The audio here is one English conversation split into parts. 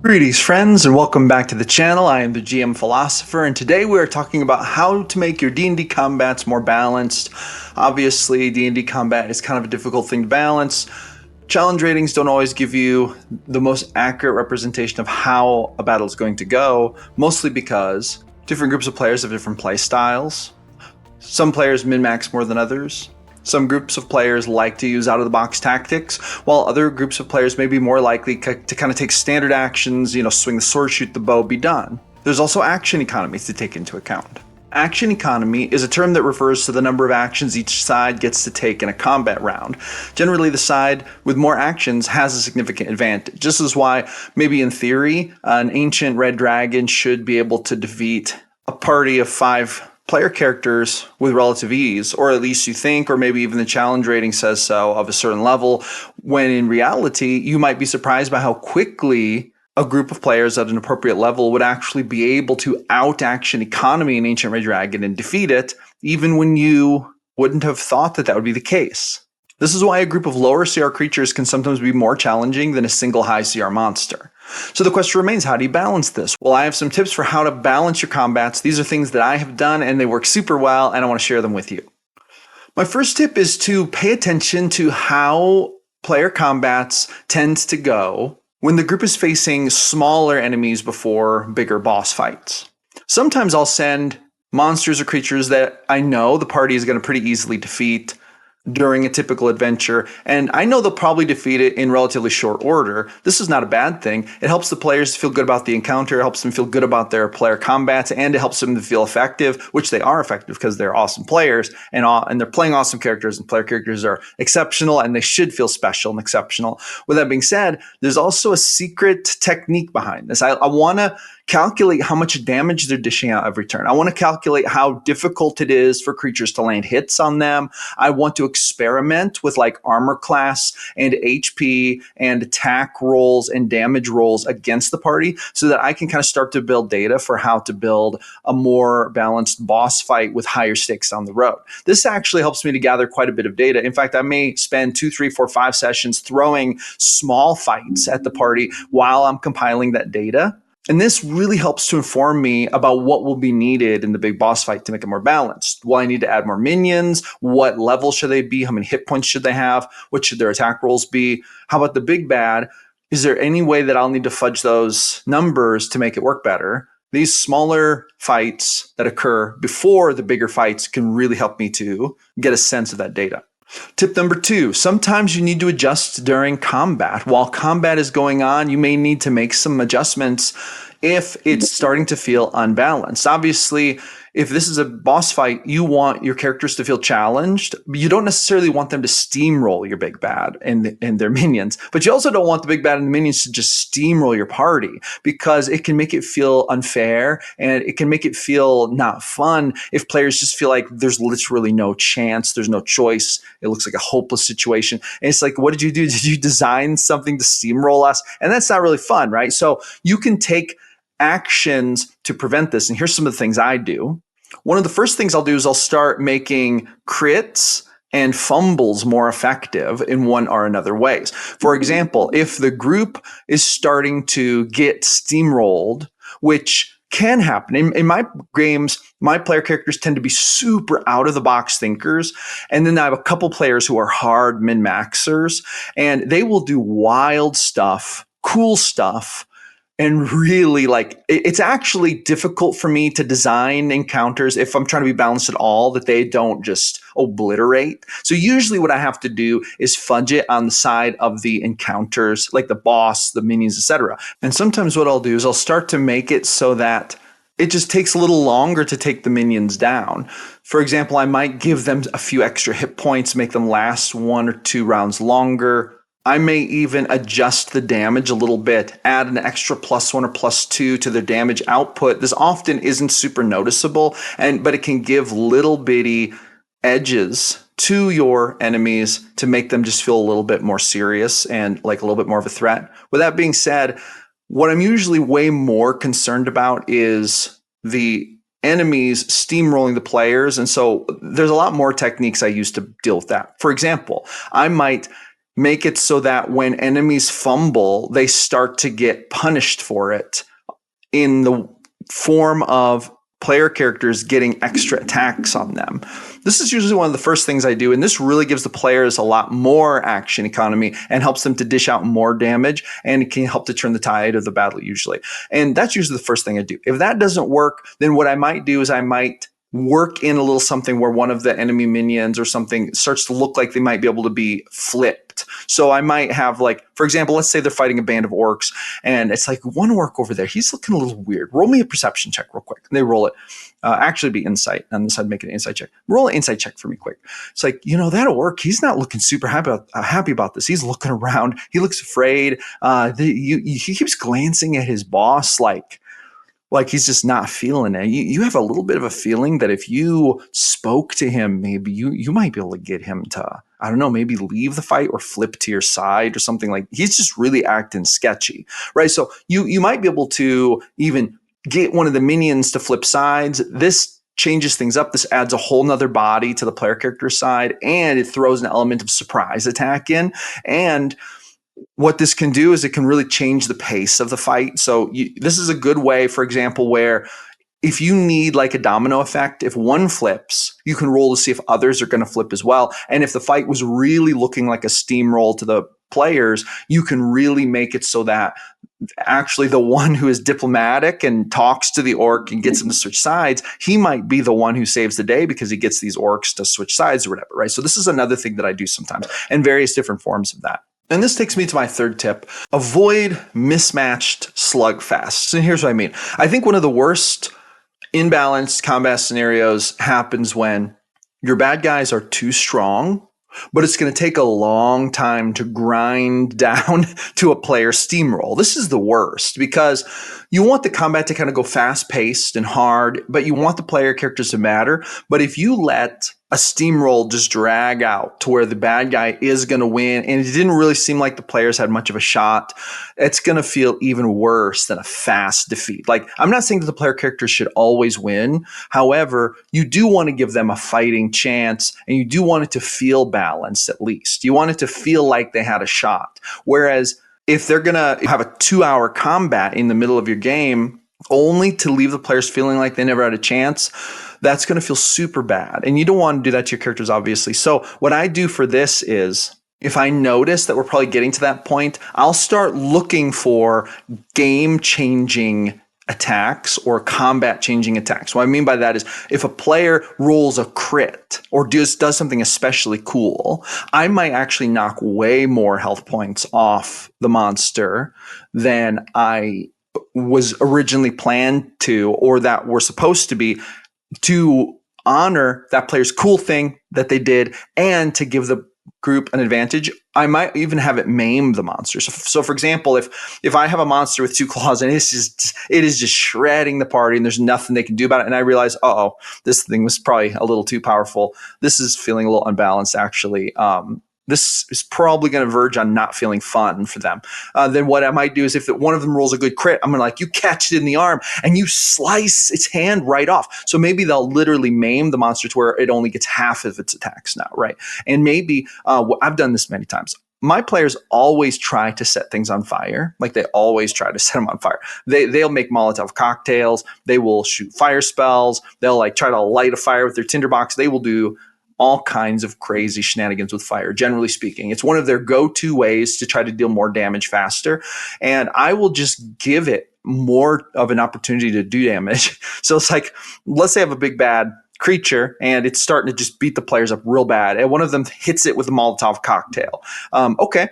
Greetings friends and welcome back to the channel. I am the GM Philosopher and today we are talking about how to make your D&D combats more balanced. Obviously D&D combat is kind of a difficult thing to balance. Challenge ratings don't always give you the most accurate representation of how a battle is going to go, mostly because different groups of players have different play styles. Some players min-max more than others. Some groups of players like to use out-of-the-box tactics, while other groups of players may be more likely to kind of take standard actions, swing the sword, shoot the bow, be done. There's also action economies to take into account. Action economy is a term that refers to the number of actions each side gets to take in a combat round. Generally, the side with more actions has a significant advantage. This is why, maybe in theory, an ancient red dragon should be able to defeat a party of 5 player characters with relative ease, or at least you think, or maybe even the challenge rating says so, of a certain level, when in reality, you might be surprised by how quickly a group of players at an appropriate level would actually be able to out-action economy an Ancient Red Dragon and defeat it, even when you wouldn't have thought that that would be the case. This is why a group of lower CR creatures can sometimes be more challenging than a single high CR monster. So the question remains, how do you balance this? Well, I have some tips for how to balance your combats. These are things that I have done and they work super well, and I want to share them with you. My first tip is to pay attention to how player combats tend to go when the group is facing smaller enemies before bigger boss fights. Sometimes I'll send monsters or creatures that I know the party is going to pretty easily defeat during a typical adventure, and I know they'll probably defeat it in relatively short order. This is not a bad thing. It helps the players feel good about the encounter, it helps them feel good about their player combats, and it helps them to feel effective, which they are effective because they're awesome players, and they're playing awesome characters, and player characters are exceptional, and they should feel special and exceptional. With that being said, there's also a secret technique behind this. I want to calculate how much damage they're dishing out every turn. I want to calculate how difficult it is for creatures to land hits on them. I want to experiment with like armor class and HP and attack rolls and damage rolls against the party so that I can kind of start to build data for how to build a more balanced boss fight with higher stakes on the road. This actually helps me to gather quite a bit of data. In fact, I may spend 2, 3, 4, 5 sessions throwing small fights at the party while I'm compiling that data. And this really helps to inform me about what will be needed in the big boss fight to make it more balanced. Will I need to add more minions? What level should they be? How many hit points should they have? What should their attack rolls be? How about the big bad? Is there any way that I'll need to fudge those numbers to make it work better? These smaller fights that occur before the bigger fights can really help me to get a sense of that data. Tip number 2, sometimes you need to adjust during combat. While combat is going on, you may need to make some adjustments if it's starting to feel unbalanced. Obviously, if this is a boss fight, you want your characters to feel challenged. You don't necessarily want them to steamroll your big bad and their minions, but you also don't want the big bad and the minions to just steamroll your party, because it can make it feel unfair and it can make it feel not fun if players just feel like there's literally no chance, there's no choice. It looks like a hopeless situation. And it's like, what did you do? Did you design something to steamroll us? And that's not really fun, right? So you can take actions to prevent this. And here's some of the things I do. One of the first things I'll do is I'll start making crits and fumbles more effective in one or another ways. For example, if the group is starting to get steamrolled, which can happen. In my games, my player characters tend to be super out of the box thinkers. And then I have a couple players who are hard min-maxers, and they will do wild stuff, cool stuff, and really, like, it's actually difficult for me to design encounters if I'm trying to be balanced at all that they don't just obliterate. So usually what I have to do is fudge it on the side of the encounters, like the boss, the minions, etc. And sometimes what I'll do is I'll start to make it so that it just takes a little longer to take the minions down. For example, I might give them a few extra hit points, make them last 1 or 2 rounds longer. I may even adjust the damage a little bit, add an extra +1 or +2 to their damage output. This often isn't super noticeable, but it can give little bitty edges to your enemies to make them just feel a little bit more serious and like a little bit more of a threat. With that being said, what I'm usually way more concerned about is the enemies steamrolling the players. And so there's a lot more techniques I use to deal with that. For example, I might make it so that when enemies fumble, they start to get punished for it in the form of player characters getting extra attacks on them. This is usually one of the first things I do, and this really gives the players a lot more action economy and helps them to dish out more damage, and it can help to turn the tide of the battle usually. And that's usually the first thing I do. If that doesn't work, then what I might do is I might work in a little something where one of the enemy minions or something starts to look like they might be able to be flipped. So I might have, like, for example, let's say they're fighting a band of orcs and it's like one orc over there, he's looking a little weird. Roll me a perception check real quick. And they roll it. Actually be insight. On this side, make an insight check. Roll an insight check for me quick. It's like, that orc, he's not looking super happy about this. He's looking around. He looks afraid. He keeps glancing at his boss like he's just not feeling it. You have a little bit of a feeling that if you spoke to him, maybe you might be able to get him to, I don't know, maybe leave the fight or flip to your side or something. Like, he's just really acting sketchy, right? So you might be able to even get one of the minions to flip sides. This changes things up. This adds a whole nother body to the player character side, and it throws an element of surprise attack in. And what this can do is it can really change the pace of the fight. So this is a good way, for example, where if you need like a domino effect, if one flips, you can roll to see if others are going to flip as well. And if the fight was really looking like a steamroll to the players, you can really make it so that actually the one who is diplomatic and talks to the orc and gets him to switch sides, he might be the one who saves the day because he gets these orcs to switch sides or whatever, right? So this is another thing that I do sometimes, and various different forms of that. And this takes me to my third tip. Avoid mismatched slugfests. And here's what I mean. I think one of the worst imbalanced combat scenarios happens when your bad guys are too strong, but it's going to take a long time to grind down to a player steamroll. This is the worst because you want the combat to kind of go fast paced and hard, but you want the player characters to matter. But if you let a steamroll just drag out to where the bad guy is going to win, and it didn't really seem like the players had much of a shot, it's going to feel even worse than a fast defeat. Like, I'm not saying that the player characters should always win. However, you do want to give them a fighting chance, and you do want it to feel balanced at least. You want it to feel like they had a shot. Whereas if they're going to have a 2-hour combat in the middle of your game, only to leave the players feeling like they never had a chance, that's going to feel super bad. And you don't want to do that to your characters, obviously. So what I do for this is, if I notice that we're probably getting to that point, I'll start looking for game-changing attacks or combat-changing attacks. What I mean by that is, if a player rolls a crit or does something especially cool, I might actually knock way more health points off the monster than I was originally planned to, or that were supposed to be, to honor that player's cool thing that they did and to give the group an advantage. I might even have it maim the monster. So for example, if I have a monster with 2 claws and it is just shredding the party and there's nothing they can do about it, and I realize, this thing was probably a little too powerful, this is feeling a little unbalanced actually, this is probably going to verge on not feeling fun for them. Then what I might do is, if one of them rolls a good crit, I'm going to you catch it in the arm and you slice its hand right off. So maybe they'll literally maim the monster to where it only gets half of its attacks now, right? And maybe, I've done this many times. My players always try to set things on fire. Like, they always try to set them on fire. They'll make Molotov cocktails. They will shoot fire spells. They'll try to light a fire with their tinderbox. They will do all kinds of crazy shenanigans with fire, generally speaking. It's one of their go-to ways to try to deal more damage faster. And I will just give it more of an opportunity to do damage. So it's like, let's say I have a big bad creature and it's starting to just beat the players up real bad, and one of them hits it with a Molotov cocktail. Okay.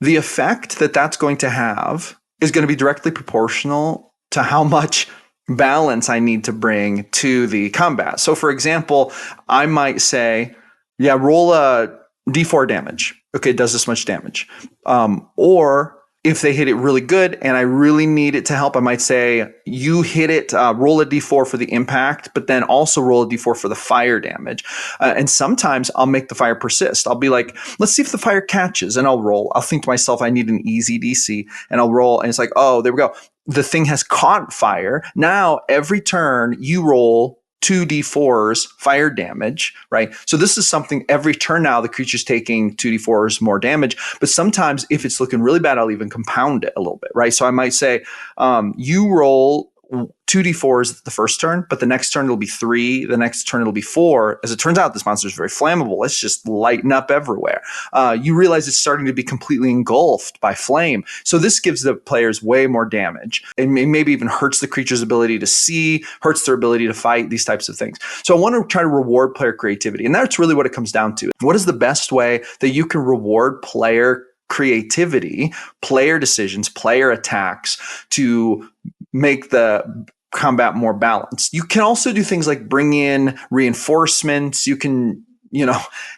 The effect that that's going to have is going to be directly proportional to how much balance I need to bring to the combat. So for example, I might say, roll a d4 damage. Okay, it does this much damage. Or if they hit it really good and I really need it to help, I might say, you hit it, roll a d4 for the impact, but then also roll a d4 for the fire damage. And sometimes I'll make the fire persist. I'll be like, let's see if the fire catches, and I'll roll. I'll think to myself, I need an easy DC, and I'll roll, and it's like, oh, there we go. The thing has caught fire. Now, every turn you roll 2d4s fire damage, right? So this is something every turn now the creature's taking 2d4s more damage. But sometimes if it's looking really bad, I'll even compound it a little bit, right? So I might say, you roll 2d4s the first turn, but the next turn it'll be 3, the next turn it'll be 4. As it turns out, this monster is very flammable. It's just lighting up everywhere. You realize it's starting to be completely engulfed by flame. So this gives the players way more damage. It maybe even hurts the creature's ability to see, hurts their ability to fight, these types of things. So I want to try to reward player creativity. And that's really what it comes down to. What is the best way that you can reward player creativity, player decisions, player attacks to make the combat more balanced? You can also do things like bring in reinforcements. You can,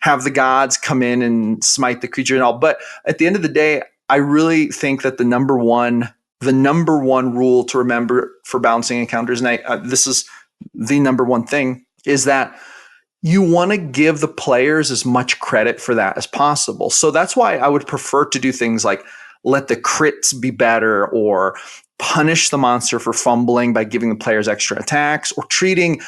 have the gods come in and smite the creature and all. But at the end of the day, I really think that the number one rule to remember for balancing encounters, and this is the number one thing, is that you want to give the players as much credit for that as possible. So that's why I would prefer to do things like let the crits be better, or punish the monster for fumbling by giving the players extra attacks, or treating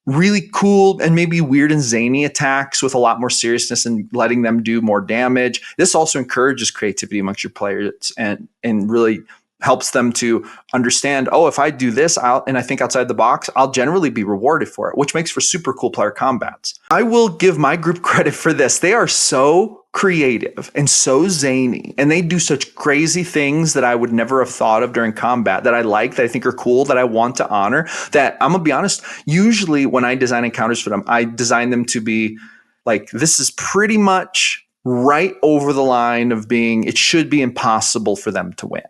really cool and maybe weird and zany attacks with a lot more seriousness and letting them do more damage. This also encourages creativity amongst your players and really helps them to understand, oh, if I do this and I think outside the box, I'll generally be rewarded for it, which makes for super cool player combats. I will give my group credit for this. They are so creative and so zany, and they do such crazy things that I would never have thought of during combat, that I like, that I think are cool, that I want to honor, that I'm gonna be honest, usually when I design encounters for them, I design them to be like, this is pretty much right over the line of being, it should be impossible for them to win.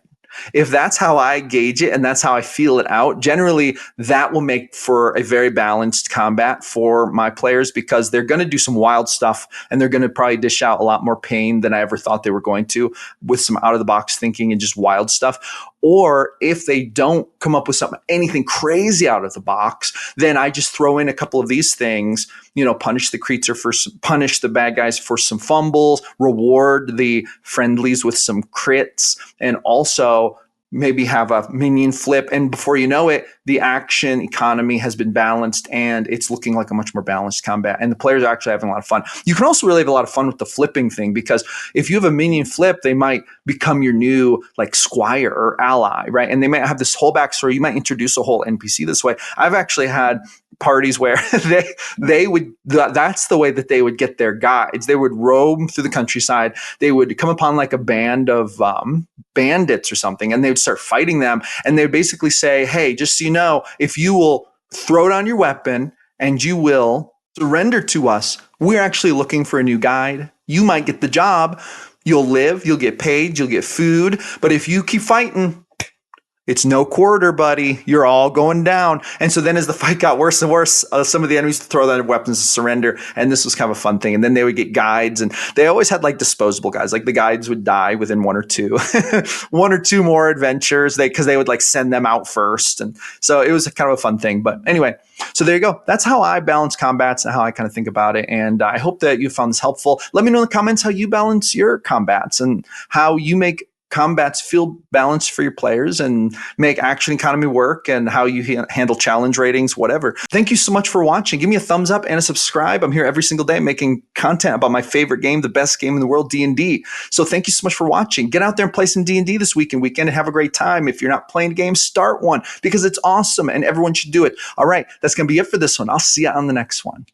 If that's how I gauge it and that's how I feel it out, generally that will make for a very balanced combat for my players, because they're going to do some wild stuff and they're going to probably dish out a lot more pain than I ever thought they were going to, with some out of the box thinking and just wild stuff. Or if they don't come up with anything crazy out of the box, then I just throw in a couple of these things, punish the creature punish the bad guys for some fumbles, reward the friendlies with some crits, and also maybe have a minion flip. And before you know it, the action economy has been balanced and it's looking like a much more balanced combat. And the players are actually having a lot of fun. You can also really have a lot of fun with the flipping thing, because if you have a minion flip, they might become your new like squire or ally, right? And they might have this whole backstory. You might introduce a whole NPC this way. I've actually had parties where they would, that's the way that they would get their guides. They would roam through the countryside. They would come upon like a band of bandits or something, and they would start fighting them. And they would basically say, hey, just so you know, if you will throw down your weapon and you will surrender to us, we're actually looking for a new guide. You might get the job. You'll live, you'll get paid, you'll get food. But if you keep fighting, it's no quarter, buddy. You're all going down. And so then as the fight got worse and worse, some of the enemies would throw down their weapons to surrender. And this was kind of a fun thing. And then they would get guides, and they always had like disposable guides. Like the guides would die within one or two more adventures, because they would like send them out first. And so it was kind of a fun thing. But anyway, so there you go. That's how I balance combats and how I kind of think about it. And I hope that you found this helpful. Let me know in the comments how you balance your combats and how you make combats feel balanced for your players and make action economy work, and how you handle challenge ratings, whatever. Thank you so much for watching. Give me a thumbs up and a subscribe. I'm here every single day making content about my favorite game, the best game in the world, D&D. So thank you so much for watching. Get out there and play some D&D this week and weekend and have a great time. If you're not playing games, start one, because it's awesome and everyone should do it. All right, that's going to be it for this one. I'll see you on the next one.